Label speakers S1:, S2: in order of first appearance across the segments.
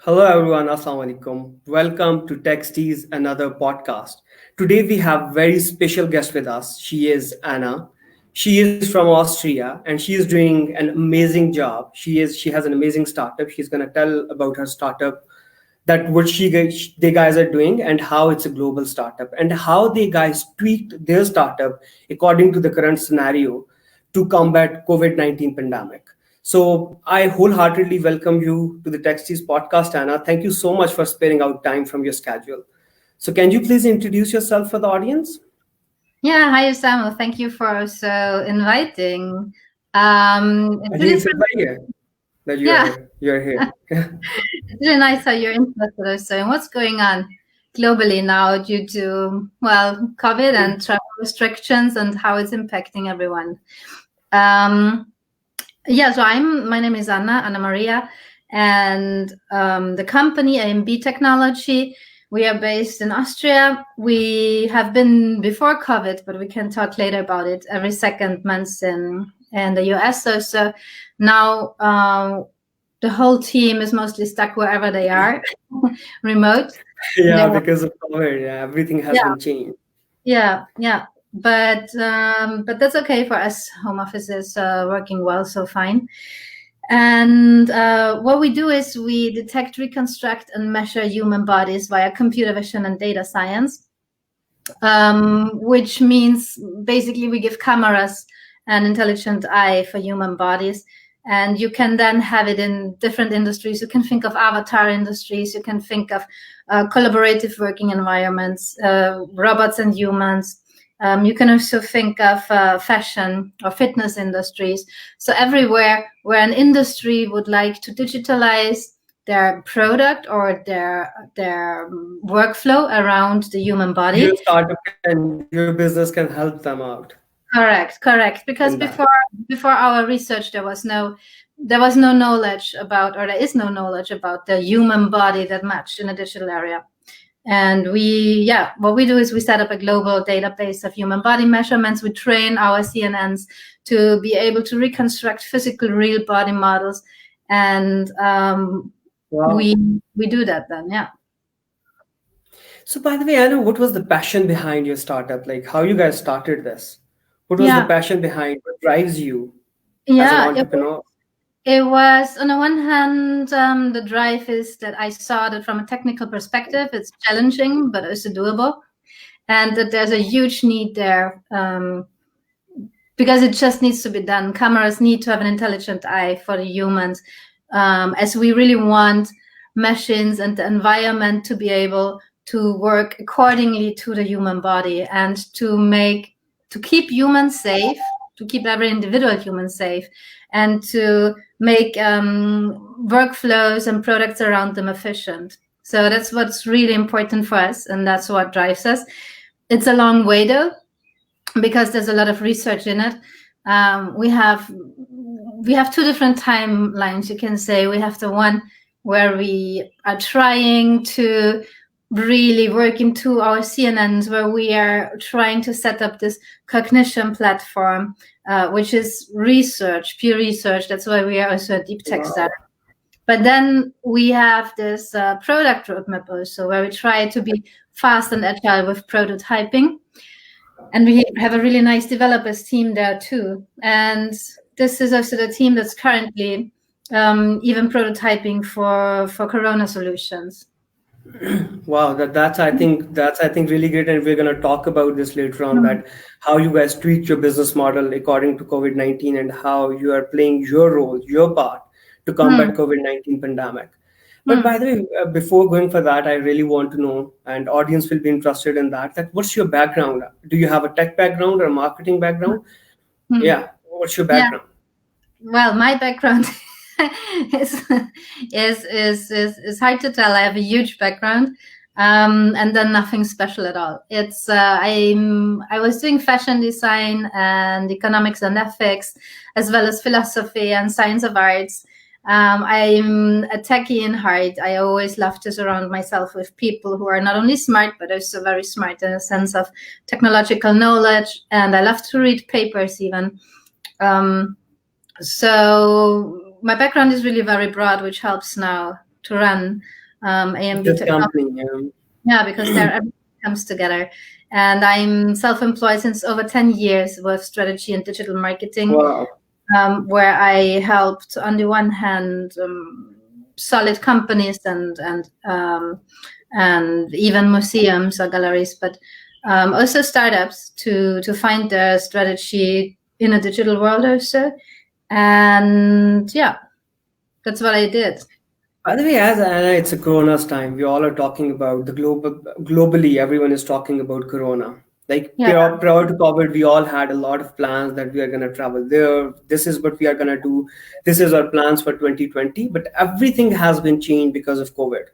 S1: Hello everyone, Assalamu alaikum. Welcome to Texte's another podcast. Today we have very special guest with us. She is Anna. She is from Austria and she is doing an amazing job. She has an amazing startup. She's going to tell about her startup, that what they guys are doing and how it's a global startup and how they guys tweaked their startup according to the current scenario to combat COVID-19 pandemic. So I wholeheartedly welcome you to the Texties podcast, Anna. Thank you so much for sparing out time from your schedule. So can you please introduce yourself for the audience?
S2: Yeah, hi Osama. Thank you for also inviting.
S1: I
S2: It's
S1: think
S2: really
S1: it's a pleasure that
S2: yeah,
S1: you're here.
S2: it's really nice how you're interested also in what's going on globally now due to COVID and travel restrictions and how it's impacting everyone. Um, so my name is Anna Maria, and the company AMB-technology. We are based in Austria. We have been before COVID, but we can talk later about it. Every second month in the US. So now the whole team is mostly stuck wherever they are, remote.
S1: Yeah, because of COVID, yeah, everything has
S2: Yeah,
S1: been changed.
S2: yeah. But that's okay for us. Home office is working well, so fine. And what we do is we detect, reconstruct, and measure human bodies via computer vision and data science, which means basically we give cameras an intelligent eye for human bodies. And you can then have it in different industries. You can think of avatar industries. You can think of collaborative working environments, robots and humans. You can also think of fashion or fitness industries. So everywhere where an industry would like to digitalize their product or their workflow around the human body.
S1: Your startup and your business can help them out
S2: Correct.
S1: in
S2: Because
S1: that.
S2: before our research, there was no knowledge about, or there is no knowledge about the human body that matched in a digital area. And what we do is we set up a global database of human body measurements. We train our CNNs to be able to reconstruct physical, real body models, and
S1: Wow.
S2: we do that then. Yeah.
S1: So, by the way, Anna, what was the passion behind your startup? Like, how you guys started this? What was the
S2: Yeah.
S1: passion behind? What drives you as an
S2: Yeah.
S1: entrepreneur?
S2: It was, on the one hand, the drive is that I saw that from a technical perspective, it's challenging, but also doable. And that there's a huge need there because it just needs to be done. Cameras need to have an intelligent eye for the humans, as we really want machines and the environment to be able to work accordingly to the human body and to keep humans safe, to keep every individual human safe, and to make workflows and products around them efficient. So that's what's really important for us, and that's what drives us. It's a long way though, because there's a lot of research in it. We have two different timelines, you can say. We have the one where we are trying to really work into our CNNs, where we are trying to set up this cognition platform, which is research, pure research. That's why we are also a deep tech startup. But then we have this product roadmap also, where we try to be fast and agile with prototyping. And we have a really nice developers team there too. And this is also the team that's currently even prototyping for Corona solutions.
S1: Wow, that's I think really great, and we're gonna talk about this later on. That how you guys tweak your business model according to COVID-19 and how you are playing your role, your part to combat COVID-19 pandemic. But by the way, before going for that, I really want to know, and audience will be interested in that. That what's your background? Do you have a tech background or a marketing background? Yeah, what's your
S2: Yeah.
S1: background?
S2: Well, my background is, is hard to tell. I have a huge background, and then nothing special at all. It's I was doing fashion design and economics and ethics, as well as philosophy and science of arts. I'm a techie in heart. I always love to surround myself with people who are not only smart, but also very smart in a sense of technological knowledge. And I love to read papers even. So my background is really very broad, which helps now to run AMB
S1: This
S2: technology.
S1: company.
S2: Yeah, because there everything comes together. And I'm self-employed since over 10 years with strategy and digital marketing,
S1: Wow.
S2: where I helped, on the one hand, solid companies and even museums or galleries, but also startups to find their strategy in a digital world also. And yeah, that's what I did.
S1: By the way, as Anna, it's a Corona's time. We all are talking about the globally. Everyone is talking about Corona. Like
S2: Yeah.
S1: prior to COVID, we all had a lot of plans that we are going to travel there. This is what we are going to do. This is our plans for 2020. But everything has been changed because of COVID.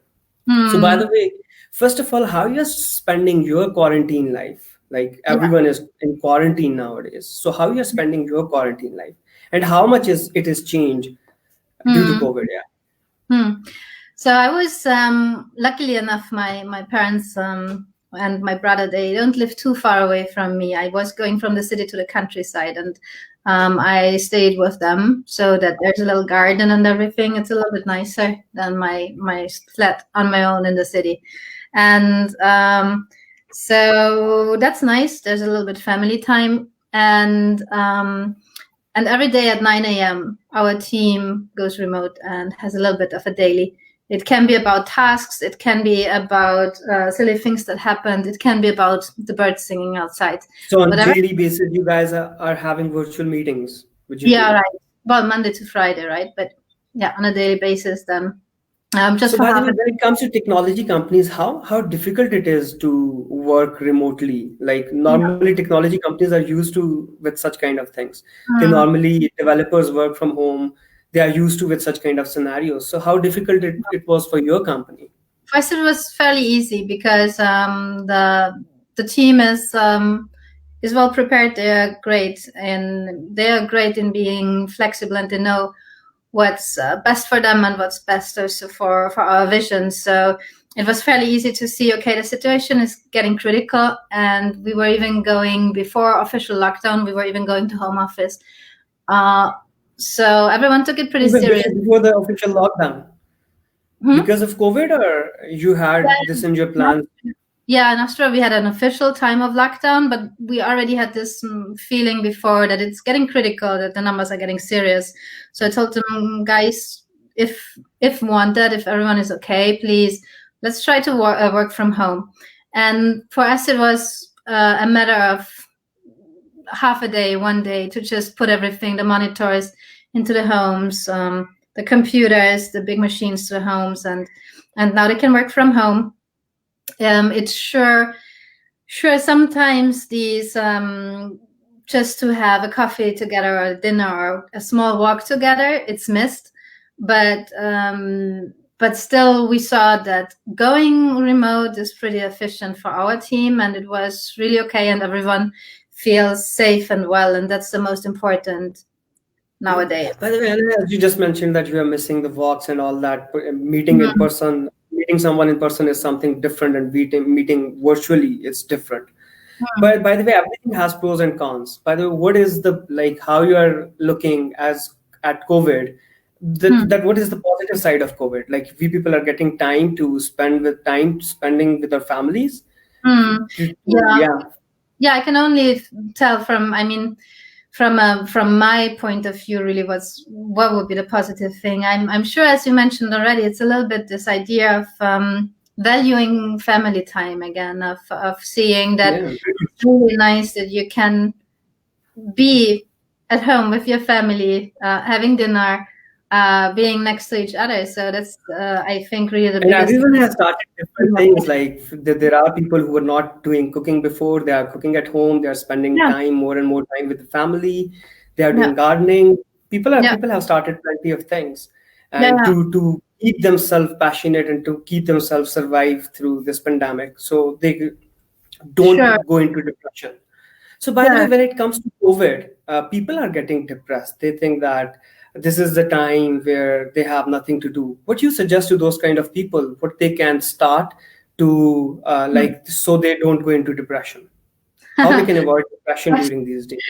S1: So, by the way, first of all, how you're spending your quarantine life? Like everyone is in quarantine nowadays. So, how you're spending your quarantine life, and how much is it is changed due to COVID? Yeah.
S2: So I was luckily enough, my parents and my brother, they don't live too far away from me. I was going from the city to the countryside, and I stayed with them, so that there's a little garden and everything. It's a little bit nicer than my flat on my own in the city. And so that's nice. There's a little bit family time. And every day at 9 a.m., our team goes remote and has a little bit of a daily. It can be about tasks. It can be about silly things that happened. It can be about the birds singing outside.
S1: So on a daily basis, you guys are having virtual meetings, which you do.
S2: Right. Well, Monday to Friday, right? But yeah, on a daily basis, then. Just
S1: so by the way, when it comes to technology companies, how difficult it is to work remotely? Like normally technology companies are used to with such kind of things. They normally, developers work from home. They are used to with such kind of scenarios. So how difficult it was for your company?
S2: First, it was fairly easy because the team is well prepared. They are great, and they are great in being flexible, and they know what's best for them and what's best also for our vision. So it was fairly easy to see, okay, the situation is getting critical, and we were even going, before official lockdown, we were even going to home office. So everyone took it pretty serious.
S1: Before the official lockdown? Because of COVID, or you had this in your plan?
S2: Yeah, in Austria, we had an official time of lockdown, but we already had this feeling before that it's getting critical, that the numbers are getting serious. So I told them, guys, if wanted, if everyone is okay, please, let's try to work from home. And for us, it was a matter of half a day, one day, to just put everything, the monitors into the homes, the computers, the big machines to the homes, and now they can work from home. It's sure sometimes these just to have a coffee together or dinner or a small walk together, it's missed, but still we saw that going remote is pretty efficient for our team, and it was really okay, and everyone feels safe and well, and that's the most important nowadays.
S1: By the way, as you just mentioned that you are missing the walks and all that, meeting in person, meeting someone in person is something different, and meeting virtually is different. But by the way, everything has pros and cons. By the way, what is how you are looking at COVID? What is the positive side of COVID? Like, we people are getting time to spending with our families.
S2: Yeah, I can only tell from my point of view, really, what would be the positive thing. I'm sure, as you mentioned already, it's a little bit this idea of valuing family time again, of seeing that it's really nice that you can be at home with your family, having dinner, being next to each other. So that's, I think, really the biggest.
S1: And everyone has started different things. Like there are people who were not doing cooking before. They are cooking at home. They are spending more and more time with the family. They are doing gardening. People have started plenty of things, and to keep themselves passionate and to keep themselves survive through this pandemic, so they don't go into depression. So by the way, when it comes to COVID, people are getting depressed. They think that this is the time where they have nothing to do. What you suggest to those kind of people, what they can start to so they don't go into depression? How we can avoid depression during these days?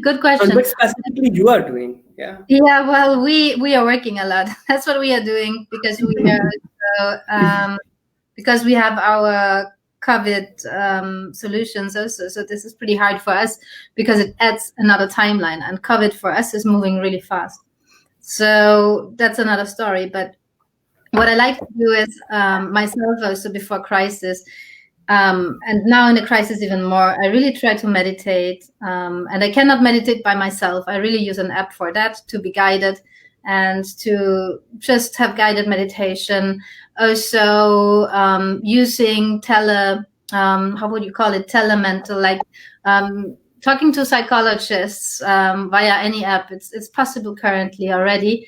S2: Good
S1: And
S2: question.
S1: what specifically you are doing? Yeah.
S2: Yeah, well, we are working a lot. That's what we are doing because we are because we have our COVID solutions also. So this is pretty hard for us because it adds another timeline, and COVID for us is moving really fast. So that's another story. But what I like to do is myself also before crisis, and now in the crisis even more, I really try to meditate, and I cannot meditate by myself. I really use an app for that, to be guided and to just have guided meditation. Also using how would you call it, telemental, like talking to psychologists via any app. It's possible currently already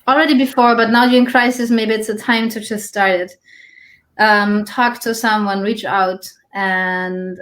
S2: before, but now during crisis, maybe it's a time to just start it. Talk to someone, reach out, and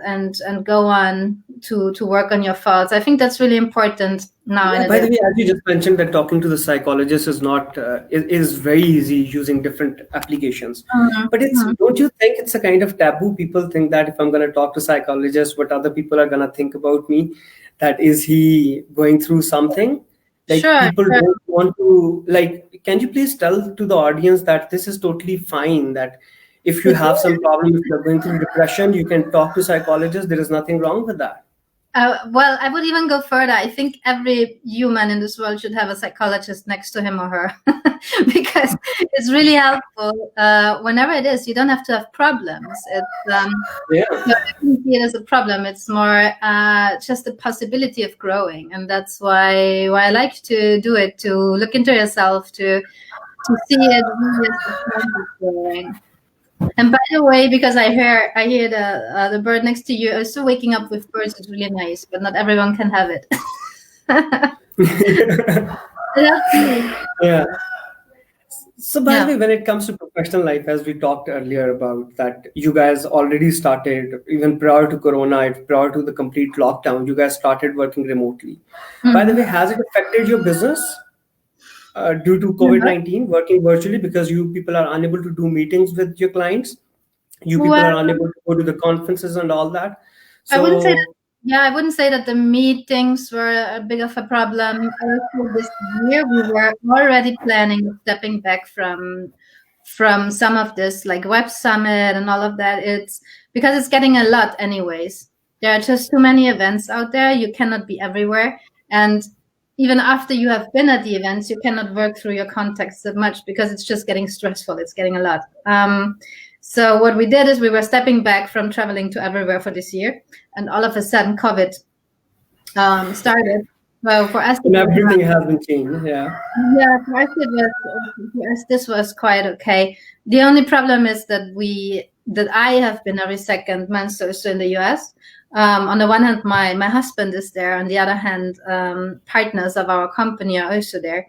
S2: go on to work on your thoughts. I think that's really important now.
S1: Yeah, by the way, as you just mentioned that talking to the psychologist is not is very easy using different applications. But don't you think it's a kind of taboo? People think that if I'm going to talk to psychologist, what other people are going to think about me? That is he going through something? Like people don't want to, like, can you please tell to the audience that this is totally fine, that if you have some problem, if you're going through depression, you can talk to psychologists. There is nothing wrong with that.
S2: Well, I would even go further. I think every human in this world should have a psychologist next to him or her because it's really helpful. Whenever it is, you don't have to have problems. It's you don't see it as a problem. It's more just the possibility of growing, and that's why I like to do it. To look into yourself, to see it really as a process of growing. And by the way, because I hear the bird next to you also waking up with birds is really nice, but not everyone can have it.
S1: Yeah. So by the way, when it comes to professional life, as we talked earlier about that, you guys already started even prior to Corona, prior to the complete lockdown, you guys started working remotely. By the way, has it affected your business? Due to COVID-19, working virtually, because you people are unable to do meetings with your clients, you people are unable to go to the conferences and all that. So
S2: I wouldn't say that the meetings were a big of a problem. Also this year, we were already planning stepping back from some of this, like Web Summit and all of that. It's because it's getting a lot anyways. There are just too many events out there. You cannot be everywhere. And even after you have been at the events, you cannot work through your contacts that much because it's just getting stressful. It's getting a lot. So what we did is we were stepping back from traveling to everywhere for this year, and all of a sudden COVID started. Well, for us,
S1: and everything has been changed. Yeah,
S2: for us this was quite okay. The only problem is that I have been every second month or so in the US. On the one hand, my husband is there. On the other hand, partners of our company are also there.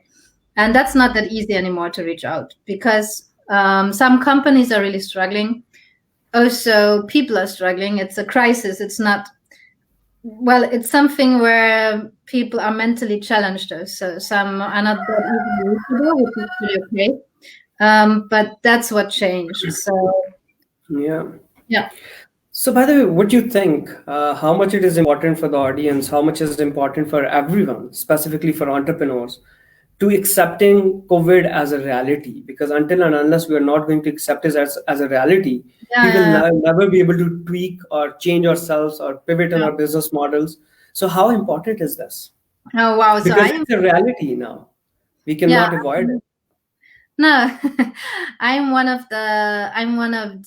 S2: And that's not that easy anymore to reach out because some companies are really struggling. Also, people are struggling. It's a crisis. It's not, well, it's something where people are mentally challenged. So some are not that easily reachable, which is really okay. But that's what changed. So, yeah.
S1: So by the way, what do you think, how much it is important for the audience, how much is it important for everyone, specifically for entrepreneurs, to accepting COVID as a reality? Because until and unless we are not going to accept it as a reality, we will never be able to tweak or change ourselves or pivot in our business models. So how important is this?
S2: Oh, wow.
S1: Because it's a reality now. We cannot avoid it.
S2: No, I'm one of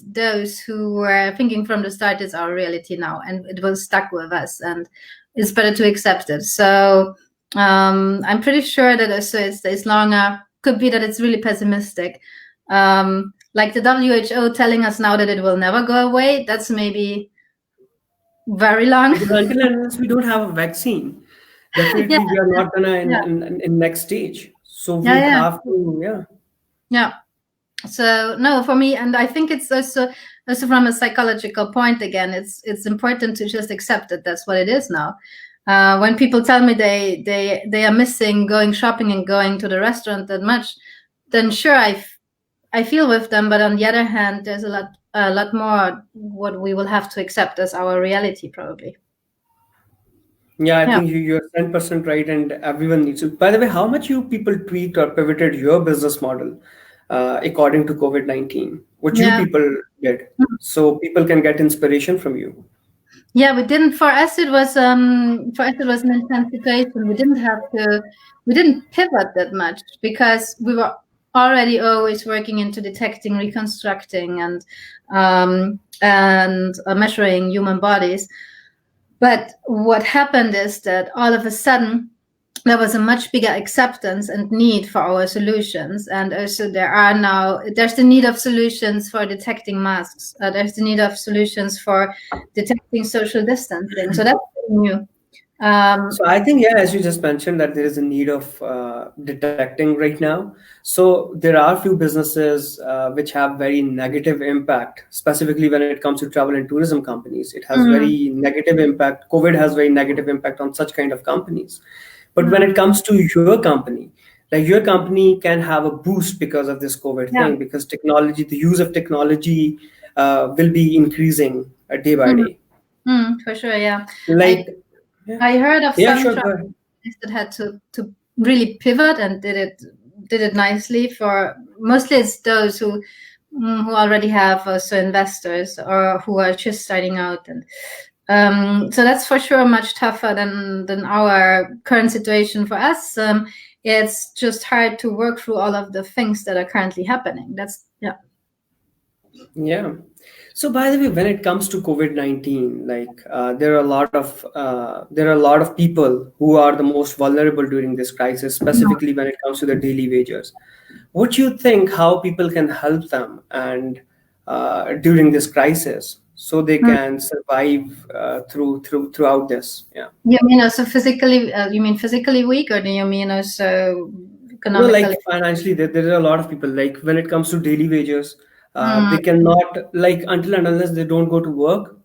S2: those who were thinking from the start it's our reality now, and it was stuck with us, and it's better to accept it. So I'm pretty sure that also it stays longer. Could be that it's really pessimistic, like the WHO telling us now that it will never go away. That's maybe very long.
S1: Until and unless we don't have a vaccine, definitely we are not gonna in next stage. So we have to
S2: Yeah. So no, for me, and I think it's also from a psychological point again, it's important to just accept that that's what it is now. When people tell me they are missing going shopping and going to the restaurant that much, then sure I feel with them. But on the other hand, there's a a lot more what we will have to accept as our reality, probably.
S1: Yeah, I
S2: Yeah.
S1: think you're 10% right, and everyone needs to. By the way, how much you people tweaked or pivoted your business model according to COVID-19? What you
S2: Yeah.
S1: people did, so people can get inspiration from you.
S2: Yeah, we didn't. For us, it was an intense situation. We didn't pivot that much because we were already always working into detecting, reconstructing, and measuring human bodies. But what happened is that all of a sudden there was a much bigger acceptance and need for our solutions, and also there's the need of solutions for detecting masks. There's the need of solutions for detecting social distancing. So that's new.
S1: So I think, yeah, as you just mentioned, that there is a need of detecting right now. So there are few businesses which have very negative impact, specifically when it comes to travel and tourism companies. It has very negative impact. COVID has very negative impact on such kind of companies. But when it comes to your company, like your company can have a boost because of this COVID
S2: Yeah.
S1: thing, because technology, the use of technology will be increasing day by
S2: Mm.
S1: day.
S2: For sure. Yeah.
S1: Like, yeah,
S2: I heard of
S1: yeah,
S2: some
S1: sure, go
S2: travel
S1: ahead.
S2: that had to really pivot and did it nicely. For mostly it's those who already have also investors or who are just starting out, and so that's for sure much tougher than our current situation for us. It's just hard to work through all of the things that are currently happening. That's yeah.
S1: Yeah. So by the way, when it comes to COVID-19, like there are a lot of people who are the most vulnerable during this crisis, specifically when it comes to the daily wages. What do you think how people can help them and during this crisis so they can survive throughout this? Yeah.
S2: You mean also physically? You mean physically weak, or do you mean also
S1: No, like
S2: economically?
S1: financially, there are a lot of people. Like when it comes to daily wages,
S2: Mm,
S1: they cannot, like, until and unless they don't go to work,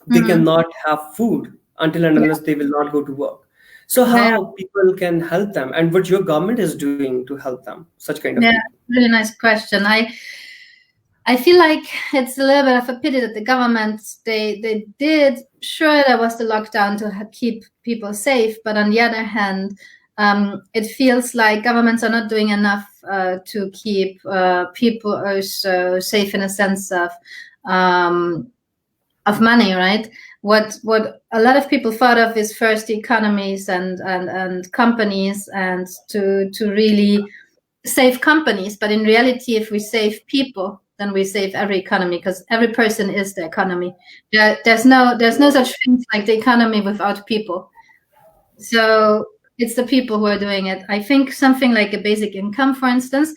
S1: they
S2: mm,
S1: cannot have food until and
S2: yeah,
S1: unless they will not go to work. So
S2: yeah,
S1: how people can help them, and what your government is doing to help them, such kind of
S2: yeah.
S1: people?
S2: Really nice question. I feel like it's a little bit of a pity that the government they did. Sure, there was the lockdown to keep people safe, but on the other hand, it feels like governments are not doing enough to keep people also safe in a sense um, of money, right? What a lot of people thought of is first economies and companies, and to really save companies. But in reality, if we save people, then we save every economy, because every person is the economy. There's no such things like the economy without people. So it's the people who are doing it. I think something like a basic income, for instance,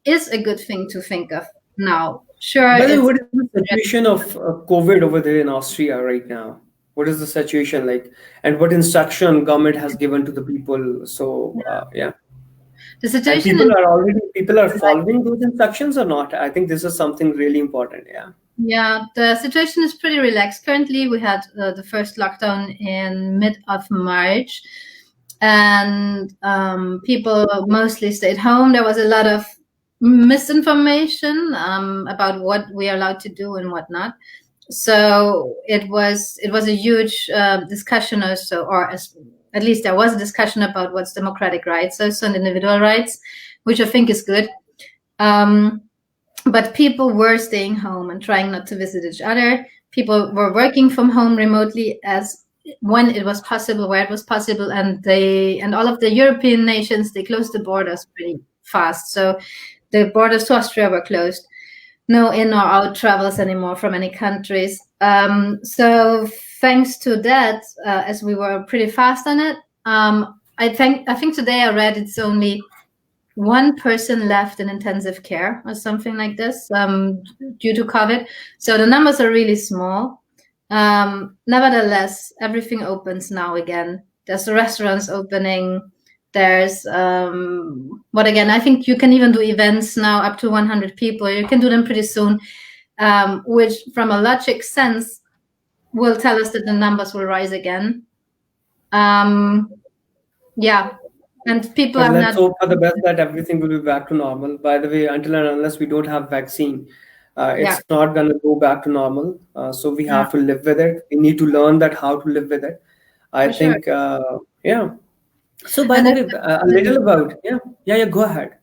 S2: is a good thing to think of now. Sure,
S1: By the way,
S2: it's
S1: what is the situation of COVID over there in Austria right now? What is the situation like, and what instruction government has given to the people? So yeah,
S2: the
S1: and
S2: situation in
S1: people are following those instructions or not? I think this is something really important. Yeah.
S2: yeah, the situation is pretty relaxed. Currently, we had the first lockdown in mid of March, and people mostly stayed home. There was a lot of misinformation about what we are allowed to do and what not. So it was a huge discussion also, or at least there was a discussion about what's democratic rights also and individual rights, which I think is good. Um, but people were staying home and trying not to visit each other. People were working from home remotely as when it was possible, where it was possible, and all of the European nations, they closed the borders pretty fast. So the borders to Austria were closed. No in or out travels anymore from any countries. So thanks to that, as we were pretty fast on it, I think today I read it's only one person left in intensive care or something like this due to COVID. So the numbers are really small. Nevertheless, everything opens now again. There's the restaurants opening. There's what again? I think you can even do events now up to 100 people. You can do them pretty soon, which, from a logic sense, will tell us that the numbers will rise again. Yeah, and people
S1: But
S2: are
S1: let's
S2: not.
S1: hope for the best that everything will be back to normal. By the way, until and unless we don't have vaccine,
S2: Yeah.
S1: It's not going to go back to normal. So we have to live with it. We need to learn that how to live with it. I
S2: For sure.
S1: think, yeah. So by
S2: And
S1: the
S2: there's
S1: way, a little about, yeah, go ahead.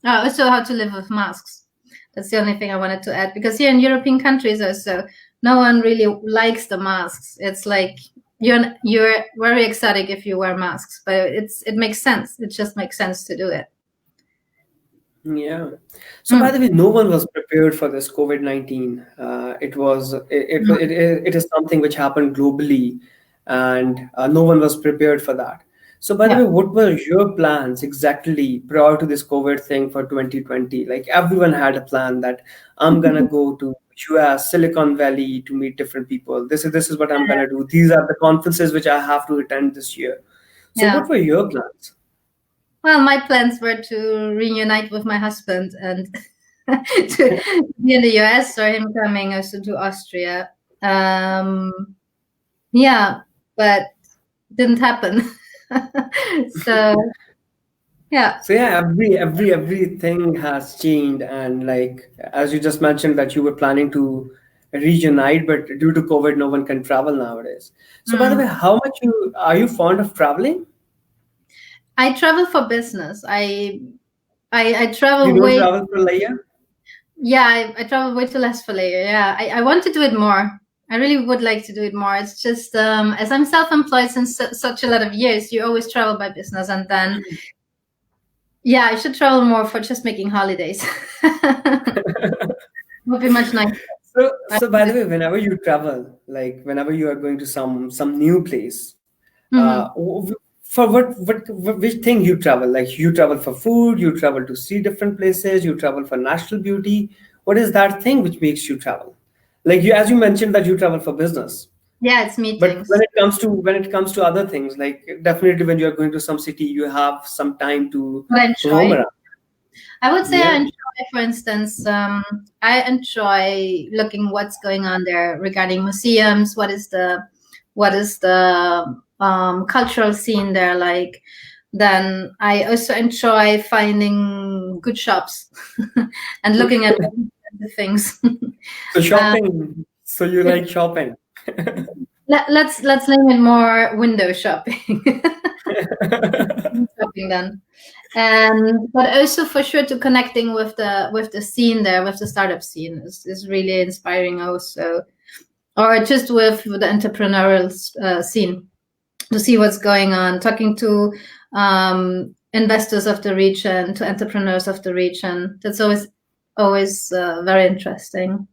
S2: also how to live with masks. That's the only thing I wanted to add, because here in European countries also, no one really likes the masks. It's like you're very ecstatic if you wear masks, but it makes sense. It just makes sense to do it.
S1: Yeah. So by the way, no one was prepared for this COVID-19. It is something which happened globally, and no one was prepared for that. So by the
S2: Yeah.
S1: way, what were your plans exactly prior to this COVID thing for 2020? Like everyone had a plan that I'm gonna go to US, Silicon Valley to meet different people. This is what I'm gonna do. These are the conferences which I have to attend this year. So
S2: Yeah.
S1: what were your plans?
S2: Well, my plans were to reunite with my husband and to be in the US, or him coming also to Austria. Yeah, but didn't happen. So yeah.
S1: So yeah, everything has changed, and like as you just mentioned that you were planning to reunite, but due to COVID, no one can travel nowadays. So by the way, how much you are you fond of traveling?
S2: I travel for business. I
S1: You
S2: travel
S1: don't
S2: way.
S1: travel for leisure?
S2: Yeah, I travel way too less for later. Yeah, I want to do it more. I really would like to do it more. It's just as I'm self-employed since such a lot of years, you always travel by business, and then yeah, I should travel more for just making holidays. Would be much nicer.
S1: So by the way, whenever you travel, like whenever you are going to some new place,
S2: Mm-hmm.
S1: for which thing you travel? Like you travel for food, you travel to see different places, you travel for natural beauty. What is that thing which makes you travel? Like you, as you mentioned that you travel for business,
S2: Yeah, it's
S1: but
S2: meetings.
S1: when it comes to other things, like definitely when you are going to some city, you have some time to
S2: What I
S1: roam
S2: enjoy.
S1: around.
S2: I would say I
S1: Yeah.
S2: enjoy, for instance, I enjoy looking what's going on there regarding museums. What is the cultural scene there like? Then I also enjoy finding good shops and looking at the things.
S1: So
S2: um,
S1: shopping. So you like shopping.
S2: let's name it more window shopping. Shopping then. And but also for sure to connecting with the scene there, with the startup scene is really inspiring also, or just with the entrepreneurial scene, to see what's going on, talking to investors of the region, to entrepreneurs of the region. That's always very interesting.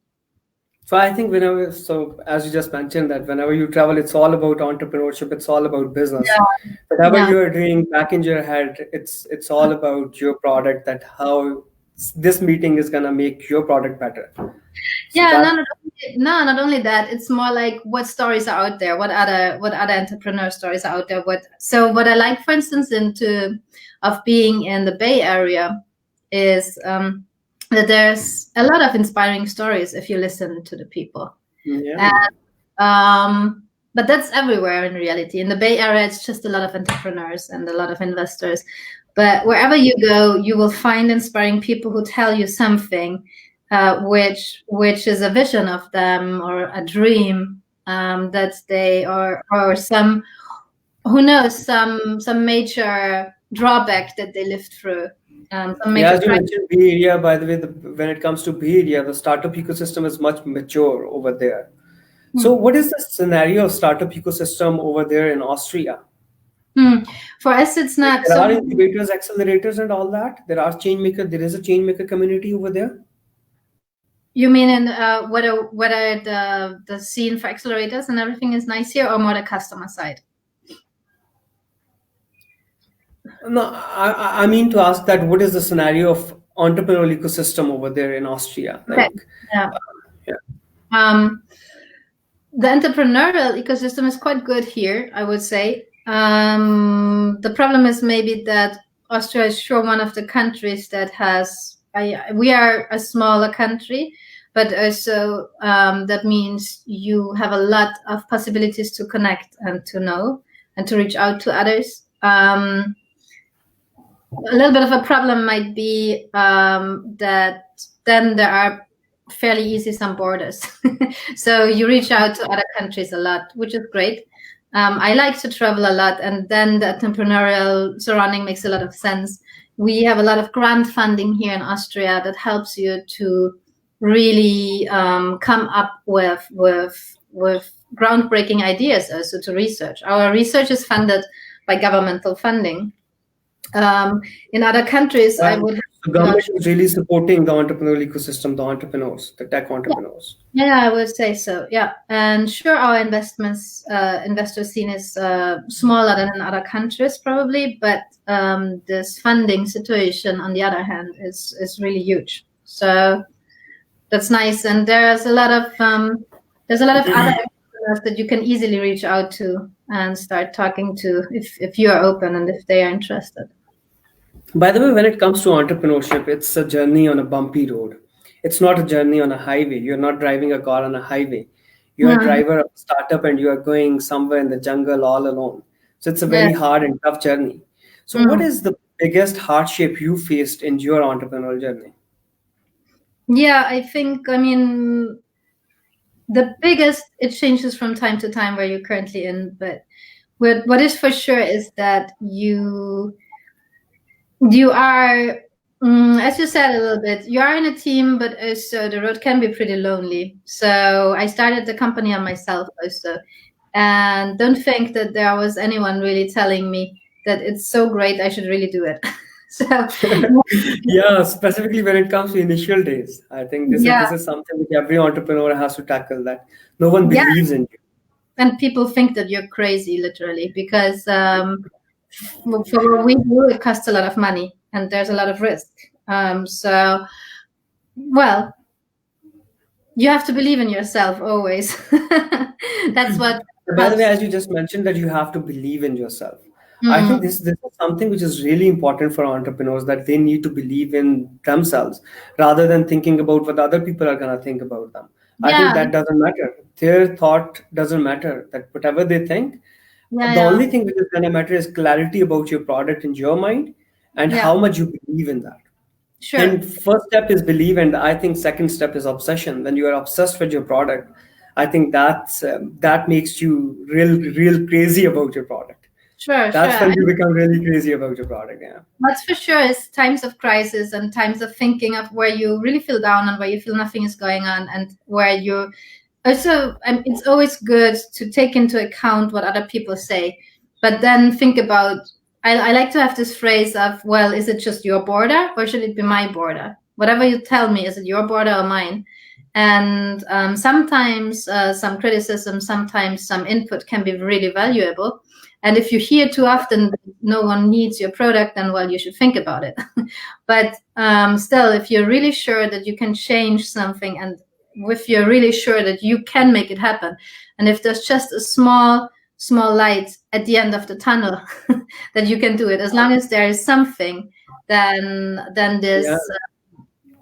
S1: So I think as you just mentioned that whenever you travel, it's all about entrepreneurship. It's all about business. Whatever
S2: Yeah.
S1: you're doing back in your head, it's all about your product. That how this meeting is gonna make your product better. So
S2: Yeah,
S1: that
S2: not only that. It's more like what stories are out there, what other entrepreneur stories are out there. What I like, for instance, of being in the Bay Area is that there's a lot of inspiring stories if you listen to the people.
S1: yeah.
S2: But that's everywhere in reality. In the Bay Area, it's just a lot of entrepreneurs and a lot of investors. But wherever you go, you will find inspiring people who tell you something, which is a vision of them or a dream, that they or some, who knows, some major drawback that they lived through, some
S1: Yeah,
S2: major
S1: as you
S2: crisis.
S1: mentioned, Bay Area. By the way, when it comes to Bay Area, the startup ecosystem is much mature over there. So, what is the scenario of startup ecosystem over there in Austria?
S2: For us, it's
S1: Like
S2: not
S1: there
S2: so.
S1: are incubators, accelerators, and all that. There are chain maker. There is a chain maker community over there.
S2: You mean in whether the scene for accelerators and everything is nice here, or more the customer side?
S1: No, I mean to ask that what is the scenario of entrepreneurial ecosystem over there in Austria?
S2: Okay.
S1: Like,
S2: Yeah.
S1: yeah,
S2: The entrepreneurial ecosystem is quite good here, I would say. The problem is maybe that Austria is sure one of the countries that has. We are a smaller country, but also that means you have a lot of possibilities to connect and to know and to reach out to others. A little bit of a problem might be that then there are fairly easy some borders. So you reach out to other countries a lot, which is great. I like to travel a lot, and then the entrepreneurial surrounding makes a lot of sense. We have a lot of grant funding here in Austria that helps you to really come up with groundbreaking ideas also to research. Our research is funded by governmental funding. In other countries, I would have,
S1: the government is really supporting the entrepreneurial ecosystem, the entrepreneurs, the tech entrepreneurs.
S2: Yeah, I would say so. Yeah, and sure, our investor scene is smaller than in other countries probably, but this funding situation, on the other hand, is really huge. So that's nice, and there's a lot of other entrepreneurs that you can easily reach out to and start talking to if you are open and if they are interested.
S1: By the way, when it comes to entrepreneurship, it's a journey on a bumpy road. It's not a journey on a highway. You're not driving a car on a highway. You're a driver of a startup and you are going somewhere in the jungle all alone. So it's a very hard and tough journey. So what is the biggest hardship you faced in your entrepreneurial journey?
S2: Yeah, I think, the biggest, it changes from time to time where you're currently in, but what is for sure is that you are, as you said a little bit, you are in a team, but also the road can be pretty lonely. So I started the company on myself also, and don't think that there was anyone really telling me that it's so great, I should really do it. So
S1: yeah, specifically when it comes to initial days, I think this is something that every entrepreneur has to tackle, that no one believes in you.
S2: And people think that you're crazy, literally, because for what we do, it costs a lot of money and there's a lot of risk. So, well, you have to believe in yourself always. That's what.
S1: By the way, as you just mentioned, that you have to believe in yourself. I think this is something which is really important for entrepreneurs, that they need to believe in themselves rather than thinking about what other people are going to think about them. I think that doesn't matter. Their thought doesn't matter, that whatever they think, the only thing which is going to matter is clarity about your product in your mind and how much you believe in that.
S2: Sure.
S1: And first step is believe, and I think second step is obsession. When you are obsessed with your product, I think that makes you real crazy about your product.
S2: Sure,
S1: That's when you become really crazy about your product. Yeah.
S2: What's for sure is times of crisis and times of thinking of where you really feel down and where you feel nothing is going on, and where you also, it's always good to take into account what other people say, but then think about, I like to have this phrase of, well, is it just your border or should it be my border? Whatever you tell me, is it your border or mine? And sometimes some criticism, sometimes some input can be really valuable. And if you hear too often no one needs your product, then, well, you should think about it. But still, if you're really sure that you can change something, and if you're really sure that you can make it happen, and if there's just a small light at the end of the tunnel, that you can do it, as long as there is something, then this.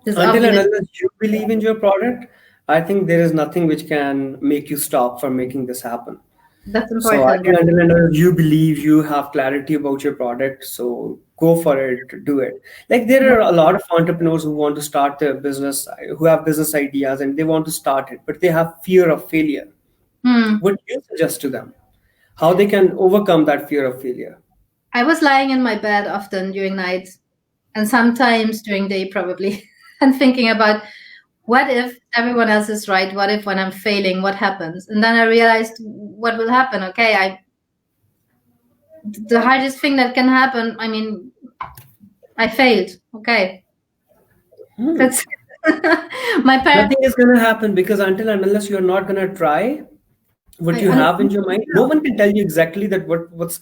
S1: Until and unless you believe in your product, I think there is nothing which can make you stop from making this happen.
S2: That's important.
S1: So I think until and unless you believe, you have clarity about your product, so go for it, do it. Like, there are a lot of entrepreneurs who want to start their business, who have business ideas and they want to start it, but they have fear of failure. What do you suggest to them? How they can overcome that fear of failure?
S2: I was lying in my bed often during night, and sometimes during day probably, and thinking about, what if everyone else is right? What if when I'm failing, what happens? And then I realized what will happen. Okay, the hardest thing that can happen, I failed. Okay. That's my parents.
S1: Nothing is going to happen, because until and unless you're not going to try what you have in your mind, no one can tell you exactly that what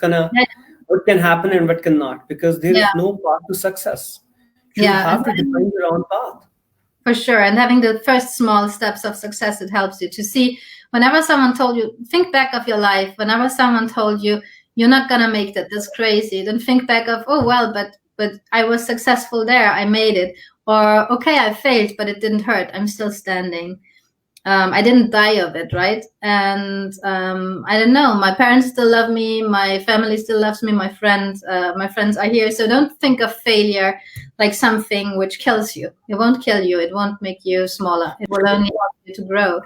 S1: can happen and what cannot, because there is no path to success. You have to define your own path.
S2: For sure. And having the first small steps of success, it helps you to see, whenever someone told you, think back of your life, whenever someone told you, you're not going to make that, that's crazy, then think back of, oh, well, but I was successful there, I made it. Or, okay, I failed, but it didn't hurt, I'm still standing. I didn't die of it, right? And I don't know. My parents still love me. My family still loves me. My friends are here. So don't think of failure like something which kills you. It won't kill you. It won't make you smaller. It will only help you to grow.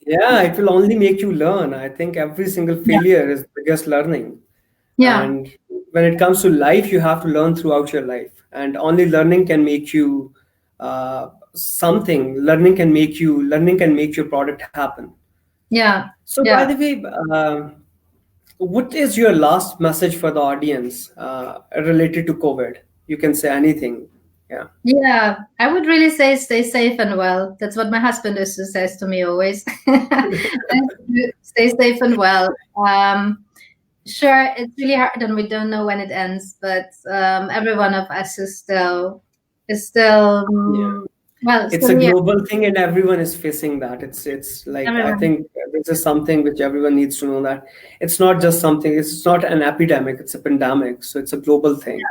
S1: Yeah, it will only make you learn. I think every single
S2: Yeah.
S1: failure is the biggest learning.
S2: Yeah.
S1: And when it comes to life, you have to learn throughout your life. And only learning can make you something. Learning can make your product happen.
S2: Yeah.
S1: So, by
S2: Yeah.
S1: the way, what is your last message for the audience related to COVID? You can say anything. Yeah.
S2: Yeah, I would really say stay safe and well. That's what my husband also says to me always. Stay safe and well. Sure, it's really hard and we don't know when it ends, but every one of us is still
S1: Yeah. It's
S2: still
S1: a
S2: here.
S1: global thing, and everyone is facing that. It's like I
S2: Everyone.
S1: think this is something which everyone needs to know, that it's not just something. It's not an epidemic. It's a pandemic. So it's a global thing. So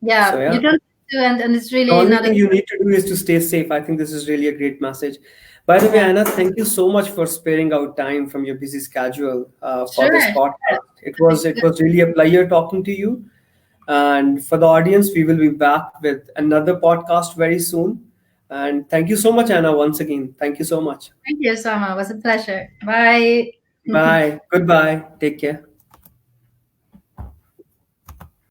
S2: Yeah, you
S1: yeah.
S2: don't have to, and it's
S1: The
S2: really
S1: only
S2: not a
S1: thing you need to do is to stay safe. I think this is really a great message. By the way,
S2: yeah.
S1: Anna, thank you so much for sparing out time from your busy schedule for
S2: Sure,
S1: this
S2: sure.
S1: podcast. It was really a pleasure talking to you. And for the audience, we will be back with another podcast very soon. And thank you so much, Anna, once again. Thank you so much.
S2: Thank you, Sama. It was a pleasure. Bye.
S1: Bye. Goodbye. Take care.